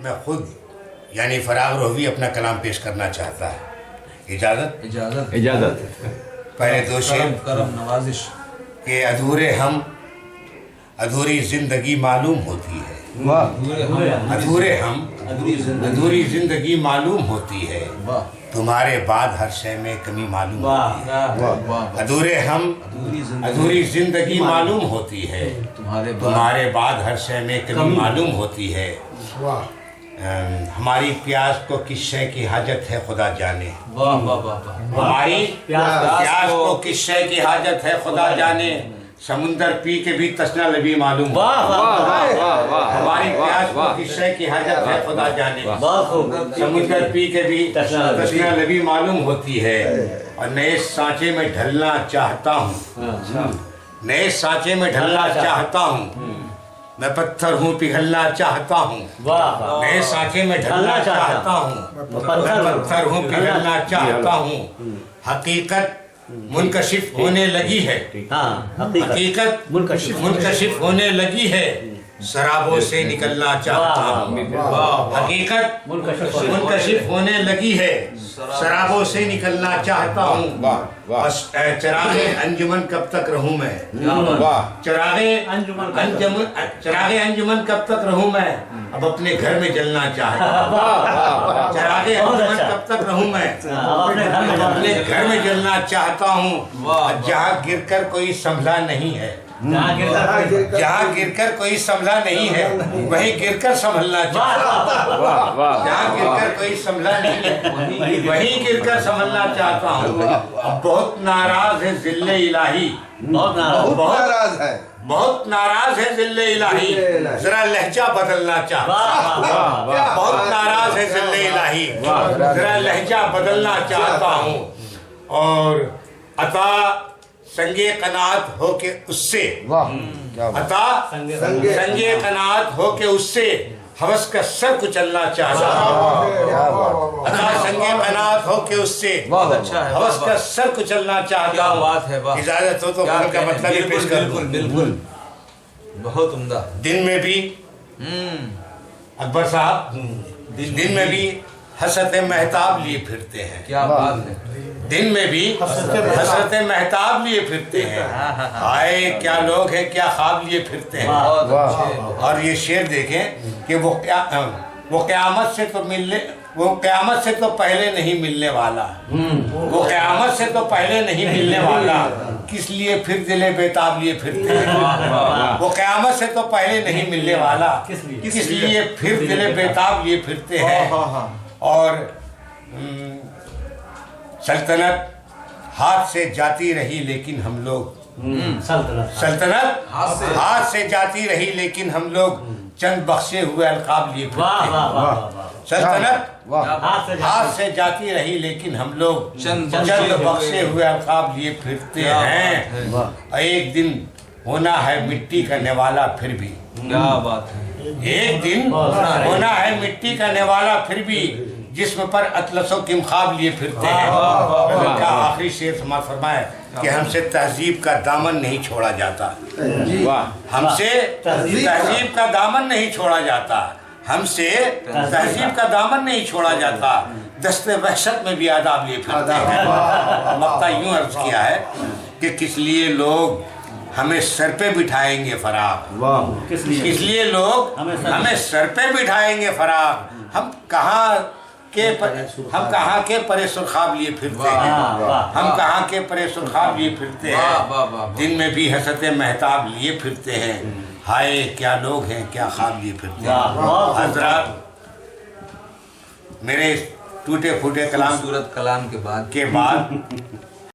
میں خود یعنی فراغ روحوی اپنا کلام پیش کرنا چاہتا ہے. اجازت؟ اجازت اجازت. پہلے دو شعر کرم نوازش. کہ ادھورے ہم ادھوری زندگی معلوم ہوتی ہے. ادھورے ہم ادھوری زندگی معلوم ہوتی ہے. تمہارے بعد ہر شے میں کمی معلوم ہوتی ہے. ادھورے ہم ادھوری زندگی معلوم ہوتی ہے. تمہارے بعد ہر شے میں کمی معلوم ہوتی ہے. ہماری پیاس کو کس شے کی حاجت ہے خدا جانے. ہماری پیاس کو کس شے کی حاجت ہے خدا جانے. سمندر پی کے بھی تشنا لبی معلوم. ہماری پیاس کو کس شے کی حاجت ہے خدا جانے. سمندر پی کے بھی تشنا لبی معلوم ہوتی ہے. اور نئے سانچے میں ڈھلنا چاہتا ہوں. نئے سانچے میں ڈھلنا چاہتا ہوں. میں پتھر ہوں پگھلنا چاہتا ہوں. نئے سانچے میں ڈھلنا چاہتا ہوں. میں پتھر ہوں پگھلنا چاہتا ہوں. حقیقت منکشف ہونے لگی ہے. حقیقت منکشف ہونے لگی ہے. شرابوں سے نکلنا چاہتا ہوں. حقیقت منکشف ہونے لگی ہے. شرابوں سے نکلنا چاہتا ہوں. چراغ انجمن کب تک رہوں میں. چراغ انجمن کب تک رہوں میں. اب اپنے گھر میں جلنا چاہتا ہوں. چراغ انجمن کب تک رہوں میں. اپنے گھر میں جلنا چاہتا ہوں. جہاں گر کر کوئی سنبھلا نہیں ہے. جہاں گر کر کوئی سنبھلا نہیں ہے وہیں گر کر سنبھلنا چاہتا ہوں. جہاں گر کر کوئی سنبھلا نہیں ہے وہیں گر کر سنبھلنا چاہتا ہوں. بہت ناراض ہے ذل الہی. بہت ناراض ہے ذل الہی. ذرا لہجہ بدلنا چاہتا ہوں. بہت ناراض ہے ذل الہی. ذرا لہجہ بدلنا چاہتا ہوں. اور عطا سنگے قناعت ہو کے اس سے. عطا سنگے قناعت ہو کے اس سے ہوس کا سر کچلنا چاہتا ہوں. عطا سنگے قناعت ہو کے اس سے ہوس کا سر کچلنا چاہتا ہوں. اجازت ہو تو غزل کا مطلب ہی پیش کر دوں. بالکل بہت عمدہ. دن میں بھی اکبر صاحب دن میں بھی حسرت مہتاب لیے پھرتے ہیں. کیا بات ہے. دن میں بھی حسرت مہتاب لیے پھرتے ہیں. آئے کیا لوگ ہیں کیا خواب لیے پھرتے ہیں. اور یہ شعر دیکھیں کہ وہ قیامت سے تو پہلے نہیں ملنے والا. وہ قیامت سے تو پہلے نہیں ملنے والا. کس لیے پھر دل بیتاب لیے پھرتے ہیں. وہ قیامت سے تو پہلے نہیں ملنے والا. کس لیے پھر دل بیتاب لیے پھرتے ہیں. اور سلطنت ہاتھ سے جاتی رہی لیکن ہم لوگ سلطنت ہاتھ سے جاتی رہی لیکن ہم لوگ چند بخشے ہوئے القاب لیے پھرتے ہیں. سلطنت ہاتھ سے جاتی رہی لیکن ہم لوگ چند بخشے ہوئے القاب لیے پھرتے ہیں. ایک دن ہونا ہے مٹی کا نوالا پھر بھی. کیا بات ہے. ایک دن ہونا ہے مٹی کا نوالا پھر بھی جسم پر اطلس و کمخاب لیے پھرتے ہیں. کا آخری شعر سماعت فرمائے کہ ہم سے تہذیب کا دامن نہیں چھوڑا جاتا. ہم سے تہذیب کا دامن نہیں چھوڑا جاتا. ہم سے تہذیب کا دامن نہیں چھوڑا جاتا. دست وحشت میں بھی آداب لیے پھرتے ہیں. مقطع یوں عرض کیا ہے کہ کس لیے لوگ ہمیں سر پہ بٹھائیں گے فراق. کس لیے لوگ ہمیں سر پہ بٹھائیں گے فراق. ہم کہاں کے پرے سرخاب لیے پھرتے ہیں. ہم کہاں کے پرے سرخاب لیے پھرتے ہیں. دن میں بھی حسرت مہتاب لیے پھرتے ہیں. ہائے کیا لوگ ہیں کیا خواب لیے پھرتے ہیں. حضرات میرے ٹوٹے پھوٹے کلام صورت کلام کے بعد